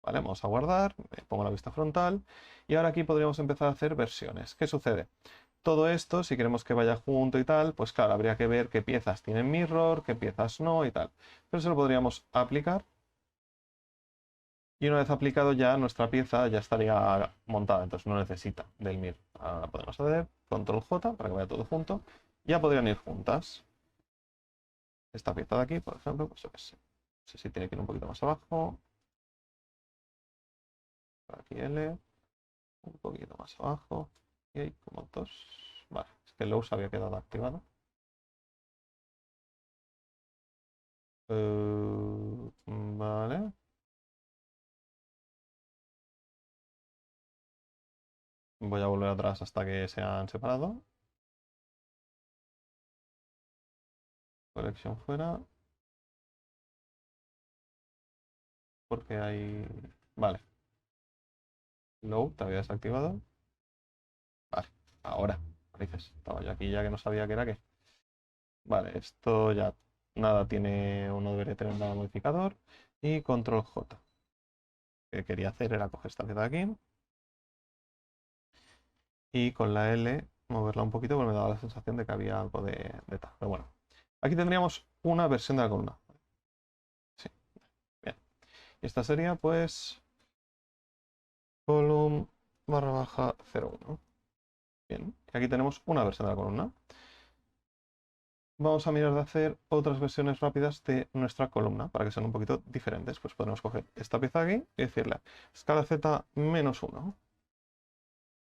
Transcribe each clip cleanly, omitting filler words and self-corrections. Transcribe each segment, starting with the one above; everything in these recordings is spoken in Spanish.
¿Vale? Vamos a guardar, pongo la vista frontal y ahora aquí podríamos empezar a hacer versiones. ¿Qué sucede? Todo esto, si queremos que vaya junto y tal, pues claro, habría que ver qué piezas tienen mirror, qué piezas no y tal. Pero eso lo podríamos aplicar y una vez aplicado ya nuestra pieza ya estaría montada, entonces no necesita del mirror. Ahora podemos hacer control J para que vaya todo junto. Ya podrían ir juntas. Esta pieza de aquí, por ejemplo, pues yo qué sé. No sé si tiene que ir un poquito más abajo. Por aquí L, un poquito más abajo. Y hay como dos. Vale, es que el loose había quedado activado. Vale. Voy a volver atrás hasta que se han separado. Colección fuera. Porque hay... Vale. Low, te había desactivado. Vale. Ahora. Narices. Estaba yo aquí ya que no sabía qué era qué. Vale, esto ya nada tiene, uno debería tener nada modificador. Y control J. Lo que quería hacer era coger esta pieza de aquí. Y con la L moverla un poquito porque me daba la sensación de que había algo de tal. Pero bueno. Aquí tendríamos una versión de la columna. Sí. Bien. Y esta sería pues column barra baja 01. Bien. Y aquí tenemos una versión de la columna. Vamos a mirar de hacer otras versiones rápidas de nuestra columna para que sean un poquito diferentes. Pues podemos coger esta pieza aquí y decirle escala Z -1.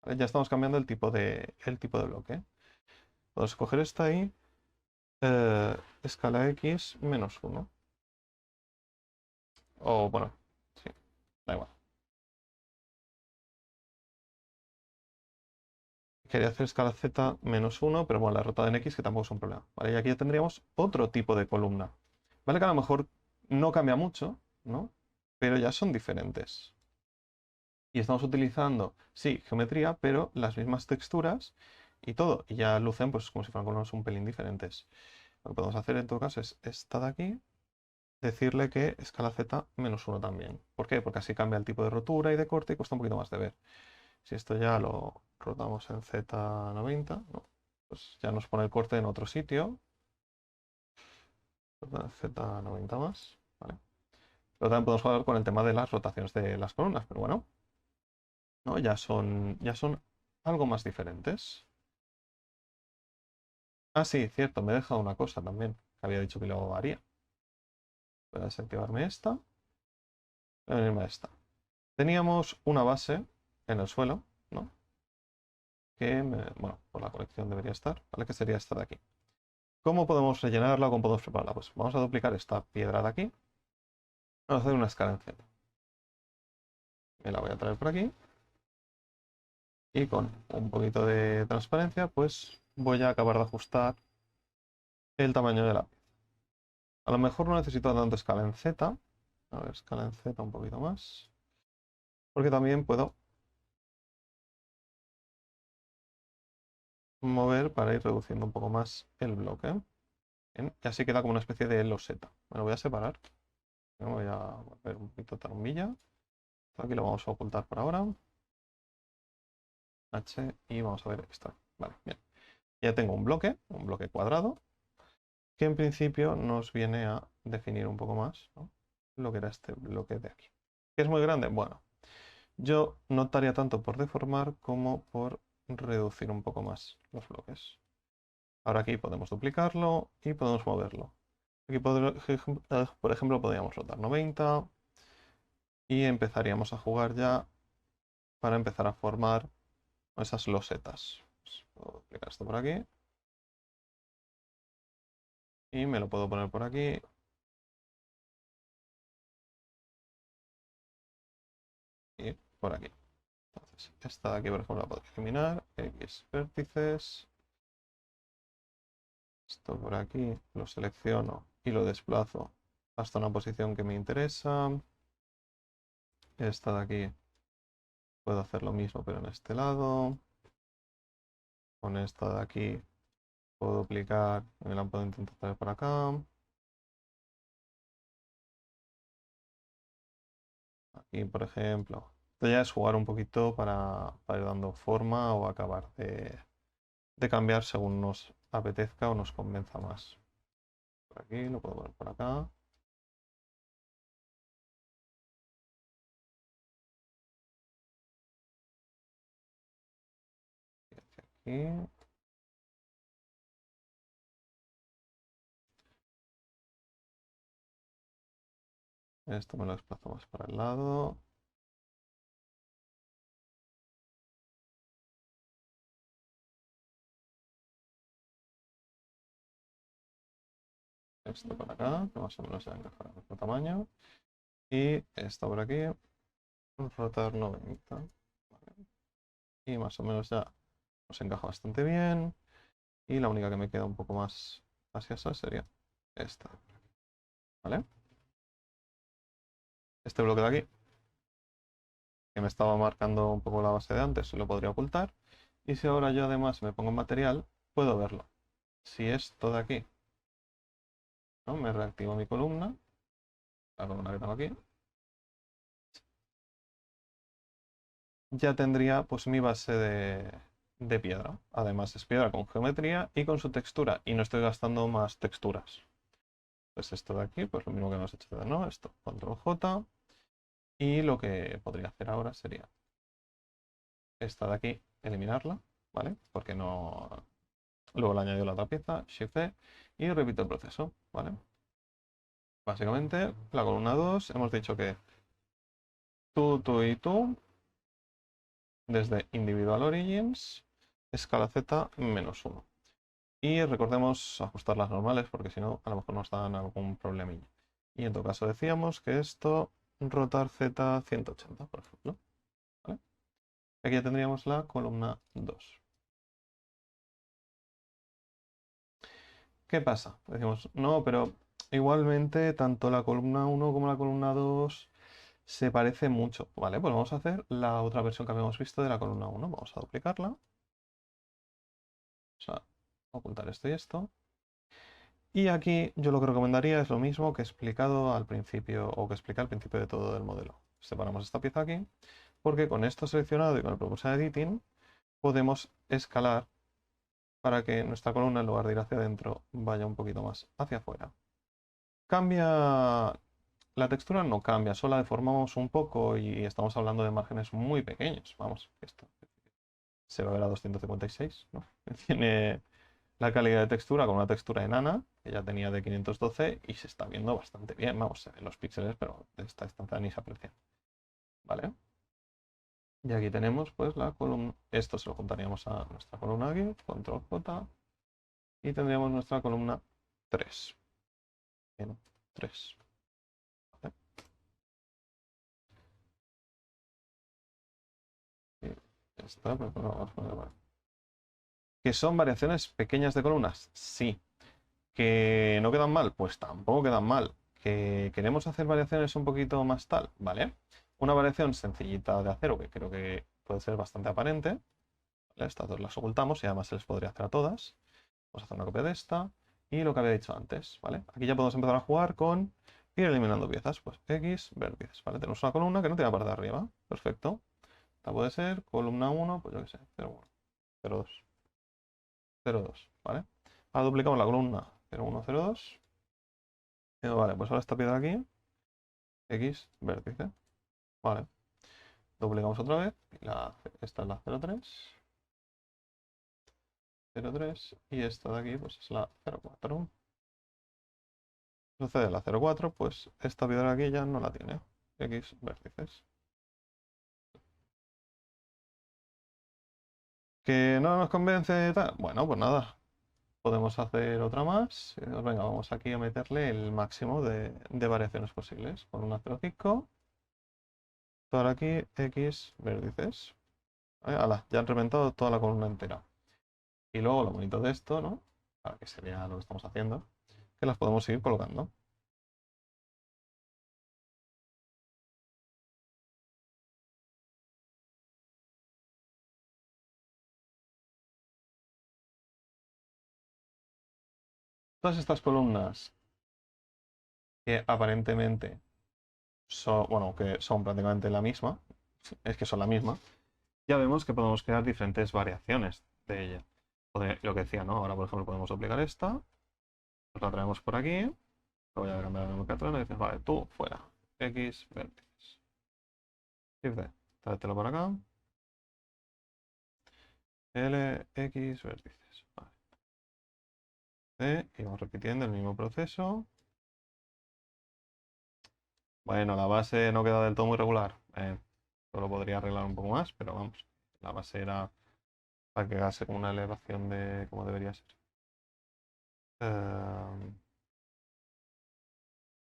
¿Vale? Ya estamos cambiando el tipo de bloque. Podemos coger esta y escala X -1. O bueno, sí, da igual. Quería hacer escala Z -1, pero bueno, la rotada en X que tampoco es un problema. ¿Vale? Y aquí ya tendríamos otro tipo de columna. ¿Vale? Que a lo mejor no cambia mucho, ¿no? Pero ya son diferentes. Y estamos utilizando, sí, geometría, pero las mismas texturas y todo. Y ya lucen pues como si fueran columnas un pelín diferentes. Lo que podemos hacer en todo caso es esta de aquí, decirle que escala Z -1 también. ¿Por qué? Porque así cambia el tipo de rotura y de corte y cuesta un poquito más de ver. Si esto ya lo rotamos en Z90, ¿no? Pues ya nos pone el corte en otro sitio. Z90 más, ¿vale? Pero también podemos jugar con el tema de las rotaciones de las columnas, pero bueno, ¿no? Ya son algo más diferentes. Ah, sí, cierto, me he dejado una cosa también, que había dicho que lo haría. Voy a desactivarme esta, voy a venirme a esta. Teníamos una base en el suelo, ¿no? Bueno, por la colección debería estar, ¿vale? Que sería esta de aquí. ¿Cómo podemos rellenarla o cómo podemos prepararla? Pues vamos a duplicar esta piedra de aquí. Vamos a hacer una escala en Z. Me la voy a traer por aquí. Y con un poquito de transparencia, pues voy a acabar de ajustar el tamaño de la pieza. A lo mejor no necesito tanto escala en Z. A ver, escala en Z un poquito más. Porque también puedo mover para ir reduciendo un poco más el bloque. Bien, y así queda como una especie de loseta. Me lo voy a separar. Me voy a volver un poquito tarumilla. Aquí lo vamos a ocultar por ahora. H y vamos a ver esto. Vale, bien. Ya tengo un bloque cuadrado, que en principio nos viene a definir un poco más, ¿no? Lo que era este bloque de aquí. ¿Que es muy grande? Bueno, yo no optaría tanto por deformar como por reducir un poco más los bloques. Ahora aquí podemos duplicarlo y podemos moverlo. Aquí por ejemplo podríamos rotar 90 y empezaríamos a jugar ya para empezar a formar esas losetas. Pues, puedo duplicar esto por aquí y me lo puedo poner por aquí. Y por aquí. Entonces, esta de aquí, por ejemplo, la puedo eliminar. X vértices. Esto por aquí lo selecciono y lo desplazo hasta una posición que me interesa. Esta de aquí puedo hacer lo mismo, pero en este lado. Con esta de aquí puedo duplicar y me la puedo intentar traer para acá. aquí, por ejemplo. Esto ya es jugar un poquito para ir dando forma o acabar de cambiar según nos apetezca o nos convenza más. Por aquí, lo puedo poner por acá. Y hacia aquí. Esto me lo desplazo más para el lado. Esto por acá, que más o menos ya encaja en nuestro tamaño. Y esto por aquí, rotar 90. Vale. Y más o menos ya nos encaja bastante bien. Y la única que me queda un poco más hacia esa sería esta. ¿Vale? Este bloque de aquí, que me estaba marcando un poco la base de antes, lo podría ocultar. Y si ahora yo además me pongo en material, puedo verlo. Si esto de aquí, ¿no? Me reactivo mi columna, la columna que tengo aquí, ya tendría pues mi base de piedra. Además es piedra con geometría y con su textura. Y no estoy gastando más texturas. Pues esto de aquí, pues lo mismo que hemos hecho de no, esto, control J. Y lo que podría hacer ahora sería esta de aquí, eliminarla, ¿vale? Porque no... Luego le añadido la otra pieza, Shift C, y repito el proceso, ¿vale? Básicamente, la columna 2, hemos dicho que tú y tú, desde Individual Origins, escala Z -1. Y recordemos ajustar las normales, porque si no, a lo mejor nos dan algún problemilla. Y en todo caso decíamos que esto, rotar Z 180, por ejemplo, ¿vale? Aquí ya tendríamos la columna 2. ¿Qué pasa? Decimos, no, pero igualmente tanto la columna 1 como la columna 2 se parece mucho. Vale, pues vamos a hacer la otra versión que habíamos visto de la columna 1. Vamos a duplicarla. Vamos a ocultar esto y esto. Y aquí yo lo que recomendaría es lo mismo que he explicado al principio, o que expliqué al principio de todo el modelo. Separamos esta pieza aquí, porque con esto seleccionado y con el Proportional Editing podemos escalar para que nuestra columna, en lugar de ir hacia adentro, vaya un poquito más hacia afuera. Cambia, la textura no cambia, solo la deformamos un poco y estamos hablando de márgenes muy pequeños. Vamos, esto se va a ver a 256, ¿no? Tiene la calidad de textura con una textura enana, que ya tenía de 512 y se está viendo bastante bien. Vamos, se ven los píxeles, pero de esta distancia ni se aprecia. ¿Vale? Y aquí tenemos pues la columna, esto se lo juntaríamos a nuestra columna aquí, control J, y tendríamos nuestra columna 3. Bien, 3. ¿Vale? Y ya está, pues vamos a poner, vale. ¿Que son variaciones pequeñas de columnas? Sí. ¿Que no quedan mal? Pues tampoco quedan mal. ¿Que queremos hacer variaciones un poquito más tal? ¿Vale? Una variación sencillita de acero que creo que puede ser bastante aparente. ¿Vale? Estas dos las ocultamos y además se les podría hacer a todas. Vamos a hacer una copia de esta. Y lo que había dicho antes, ¿vale? Aquí ya podemos empezar a jugar con ir eliminando piezas. Pues X, vértices, ¿vale? Tenemos una columna que no tiene la parte de arriba. Perfecto. Esta puede ser columna 1, pues yo qué sé, 0,1, 0,2, 0,2, ¿vale? Ahora duplicamos la columna 0,1, 0,2. Vale, pues ahora esta piedra aquí, X, vértice. Vale, duplicamos otra vez. Esta es la 0,3, 0,3. Y esta de aquí, pues es la 0,4. Sucede la 0,4, pues esta piedra aquí ya no la tiene. X vértices. ¿Que no nos convence tal? Bueno, pues nada. Podemos hacer otra más. Venga, vamos aquí a meterle el máximo de variaciones posibles. Con una 0,5. Ahora aquí X vértices. Ala, ya han reventado toda la columna entera. Y luego lo bonito de esto, ¿no? Para que se vea lo que estamos haciendo, que las podemos seguir colocando. Todas estas columnas que aparentemente bueno, que son prácticamente la misma, es que son la misma, ya vemos que podemos crear diferentes variaciones de ella. Lo que decía, ¿no? Ahora, por ejemplo, podemos aplicar esta, nos la traemos por aquí, voy a cambiar el nomenclatura y dices, vale, tú fuera, X vértices. Shift D, tráetelo para acá, L, X vértices. Vale. C, y vamos repitiendo el mismo proceso. Bueno, la base no queda del todo muy regular. Solo podría arreglar un poco más, pero vamos. La base era para que haga una elevación de como debería ser.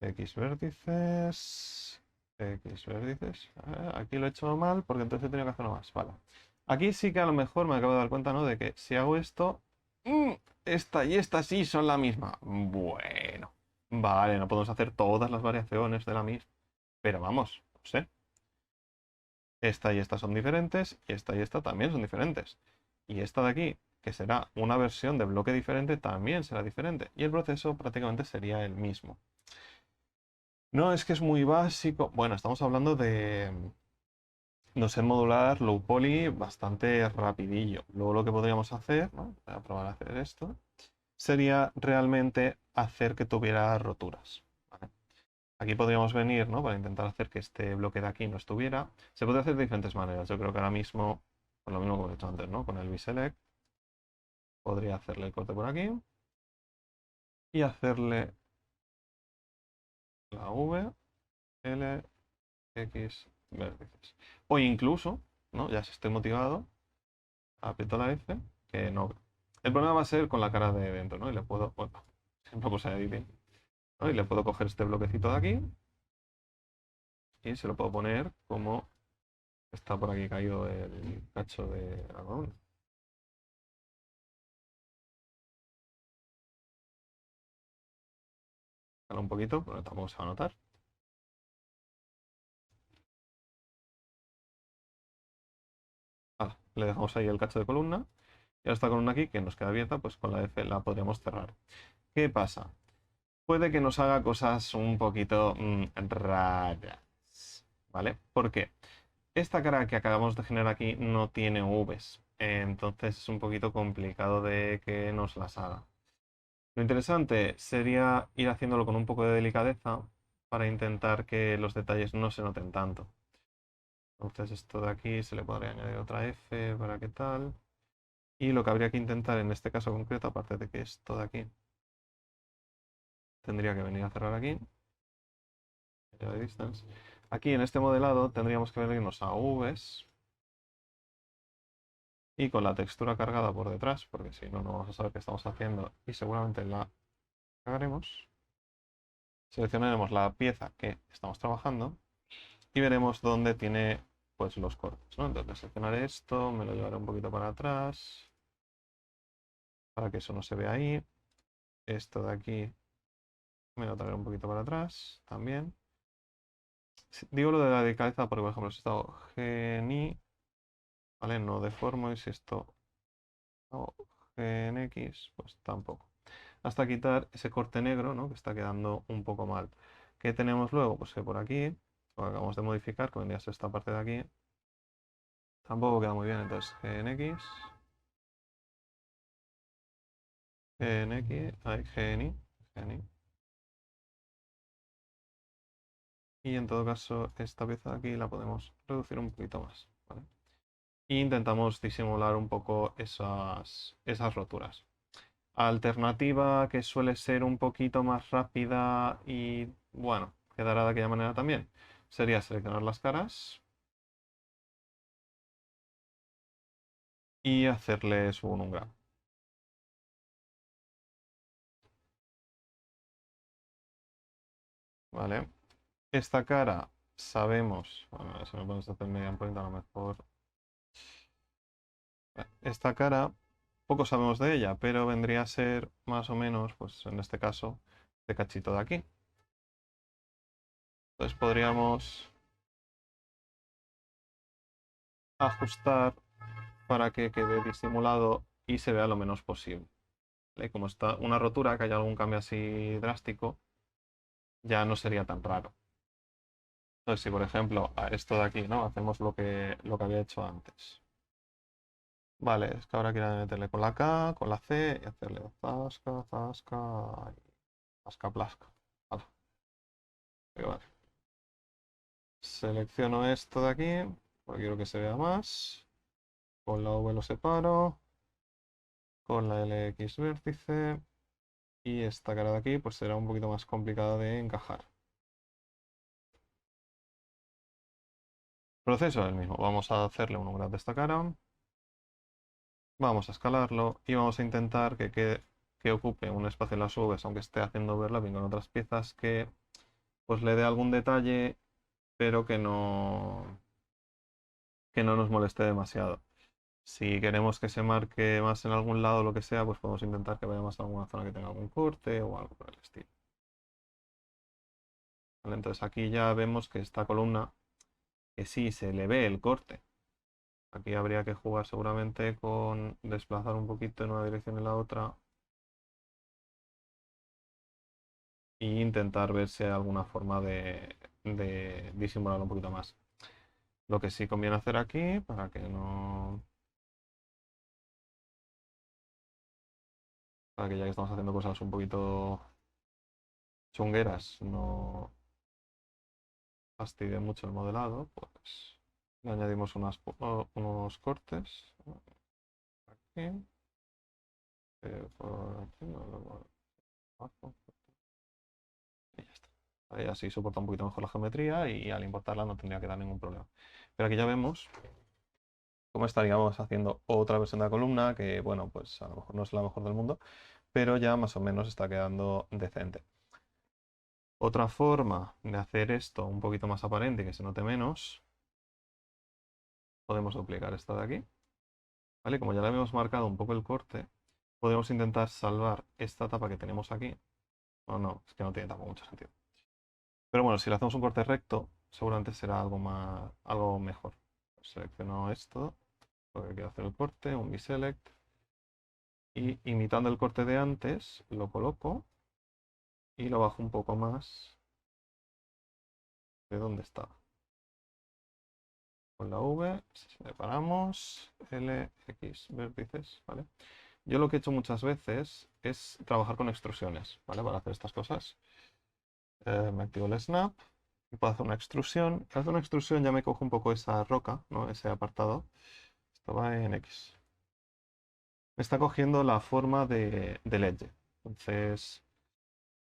X vértices. X vértices. Aquí lo he hecho mal porque entonces he tenido que hacerlo más. Vale. Aquí sí que a lo mejor me acabo de dar cuenta, ¿no? De que si hago esto, esta y esta sí son la misma. Bueno. Vale, no podemos hacer todas las variaciones de la misma. Pero vamos, no sé. Esta y esta son diferentes, y esta también son diferentes. Y esta de aquí, que será una versión de bloque diferente, también será diferente. Y el proceso prácticamente sería el mismo. No, es que es muy básico. Bueno, estamos hablando de no ser modular, low poly, bastante rapidillo. Luego lo que podríamos hacer, ¿no? Voy a probar a hacer esto, sería realmente hacer que tuviera roturas. ¿Vale? Aquí podríamos venir, ¿no? Para intentar hacer que este bloque de aquí no estuviera. Se puede hacer de diferentes maneras. Yo creo que ahora mismo, por lo mismo que he hecho antes, ¿no? Con el biselect, podría hacerle el corte por aquí y hacerle la V, L, X, vértices. O incluso, ¿no? Ya si estoy motivado, aprieto la F, que no. El problema va a ser con la cara de dentro, ¿no? Y le puedo, bueno, siempre puse editing, ¿no? Y le puedo coger este bloquecito de aquí y se lo puedo poner como está por aquí caído el cacho de algodón. Un poquito, pero tampoco se va a notar. Le dejamos ahí el cacho de columna. Y ahora esta columna aquí, que nos queda abierta, pues con la F la podríamos cerrar. ¿Qué pasa? Puede que nos haga cosas un poquito raras. ¿Vale? ¿Por qué? Esta cara que acabamos de generar aquí no tiene Vs. Entonces es un poquito complicado de que nos las haga. Lo interesante sería ir haciéndolo con un poco de delicadeza para intentar que los detalles no se noten tanto. Entonces esto de aquí se le podría añadir otra F para qué tal. Y lo que habría que intentar en este caso concreto, aparte de que esto de aquí, tendría que venir a cerrar aquí. Aquí en este modelado tendríamos que venirnos a Vs y con la textura cargada por detrás, porque si no, no vamos a saber qué estamos haciendo y seguramente la cagaremos. Seleccionaremos la pieza que estamos trabajando y veremos dónde tiene pues los cortes, ¿no? Entonces seleccionaré esto, me lo llevaré un poquito para atrás para que eso no se vea ahí. Esto de aquí me lo traeré un poquito para atrás también. Digo lo de la delicadeza porque, por ejemplo, si he estado geni, ¿vale? No deformo y si esto hago gen X, pues tampoco. Hasta quitar ese corte negro, ¿no? Que está quedando un poco mal. ¿Qué tenemos luego? Pues que por aquí, lo acabamos de modificar, que vendría a ser esta parte de aquí, tampoco queda muy bien. Entonces, GNX, GNX, ay, GNI, GNI. Y en todo caso, esta pieza de aquí la podemos reducir un poquito más, ¿vale? E intentamos disimular un poco esas roturas. Alternativa que suele ser un poquito más rápida y, bueno, quedará de aquella manera también, sería seleccionar las caras y hacerles un ungrama. ¿Vale? Esta cara sabemos, bueno, si me pones a hacer media point a lo mejor. Esta cara, poco sabemos de ella, pero vendría a ser más o menos, pues en este caso, este cachito de aquí. Entonces podríamos ajustar para que quede disimulado y se vea lo menos posible. ¿Vale? Como está una rotura, que haya algún cambio así drástico, ya no sería tan raro. Entonces, si por ejemplo a esto de aquí, ¿no? Hacemos lo que había hecho antes. Vale, es que ahora quiero meterle con la K, con la C y hacerle zasca, zasca, y zasca, plasca. Vale. Vale. Selecciono esto de aquí, porque quiero que se vea más. Con la V lo separo. Con la LX vértice. Y esta cara de aquí, pues será un poquito más complicada de encajar. Proceso es el mismo. Vamos a hacerle un grab de esta cara. Vamos a escalarlo y vamos a intentar que ocupe un espacio en las Vs, aunque esté haciendo overlapping con otras piezas, que pues le dé algún detalle, pero que no nos moleste demasiado. Si queremos que se marque más en algún lado o lo que sea, pues podemos intentar que vaya más a alguna zona que tenga algún corte o algo por el estilo. ¿Vale? Entonces aquí ya vemos que esta columna, que sí se le ve el corte. Aquí habría que jugar seguramente con desplazar un poquito en una dirección y en la otra. E intentar ver si hay alguna forma de disimularlo un poquito más. Lo que sí conviene hacer aquí, para que no... Para que ya que estamos haciendo cosas un poquito chungueras, no fastidie mucho el modelado, pues le añadimos unos cortes. Aquí, por aquí, luego abajo, y ya está. Ahí así soporta un poquito mejor la geometría y al importarla no tendría que dar ningún problema. Pero aquí ya vemos cómo estaríamos haciendo otra versión de la columna, que bueno, pues a lo mejor no es la mejor del mundo, pero ya más o menos está quedando decente. Otra forma de hacer esto un poquito más aparente y que se note menos, podemos duplicar esta de aquí. ¿Vale? Como ya le habíamos marcado un poco el corte, podemos intentar salvar esta tapa que tenemos aquí. No, es que no tiene tampoco mucho sentido. Pero bueno, si le hacemos un corte recto, seguramente será algo mejor. Selecciono esto, porque quiero hacer el corte, un biselect. Y imitando el corte de antes, lo coloco y lo bajo un poco más de donde estaba. Con la V, separamos L, X, vértices, ¿vale? Yo lo que he hecho muchas veces es trabajar con extrusiones, ¿vale? Para hacer estas cosas. Me activo el snap y puedo hacer una extrusión. Al hacer una extrusión ya me cojo un poco esa roca, ¿no? Ese apartado. Esto va en X. Me está cogiendo la forma del edge. Entonces,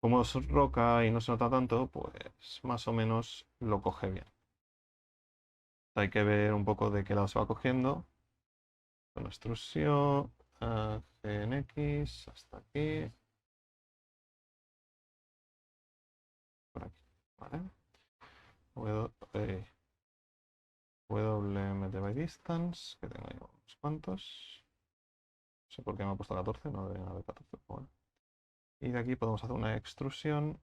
como es roca y no se nota tanto, pues más o menos lo coge bien. Hay que ver un poco de qué lado se va cogiendo. Con extrusión, G en X, hasta aquí. Por aquí, ¿vale? WMT by distance, que tengo ahí unos cuantos. No sé por qué me ha puesto 14, no debería haber 14, pero bueno. Y de aquí podemos hacer una extrusión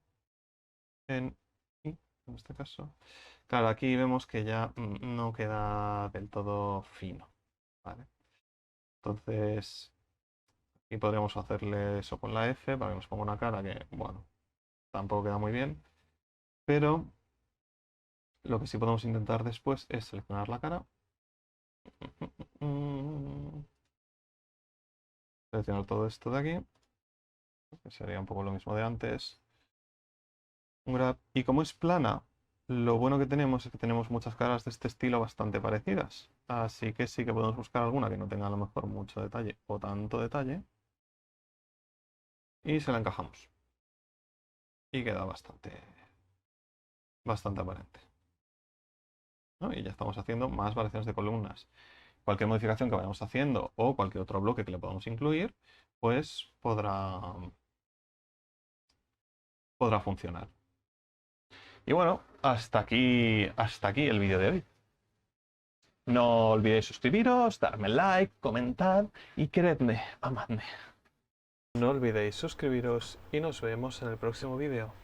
en I, en este caso. Claro, aquí vemos que ya no queda del todo fino, ¿vale? Entonces, aquí podríamos hacerle eso con la F para que nos ponga una cara que, bueno, tampoco queda muy bien. Pero lo que sí podemos intentar después es seleccionar la cara. Seleccionar todo esto de aquí, que sería un poco lo mismo de antes. Un grab. Y como es plana, lo bueno que tenemos es que tenemos muchas caras de este estilo bastante parecidas. Así que sí que podemos buscar alguna que no tenga a lo mejor mucho detalle o tanto detalle. Y se la encajamos. Y queda bastante aparente, ¿no? Y ya estamos haciendo más variaciones de columnas. Cualquier modificación que vayamos haciendo o cualquier otro bloque que le podamos incluir, pues podrá funcionar. Y bueno, hasta aquí el vídeo de hoy. No olvidéis suscribiros, darme like, comentad y queredme, amadme. No olvidéis suscribiros y nos vemos en el próximo vídeo.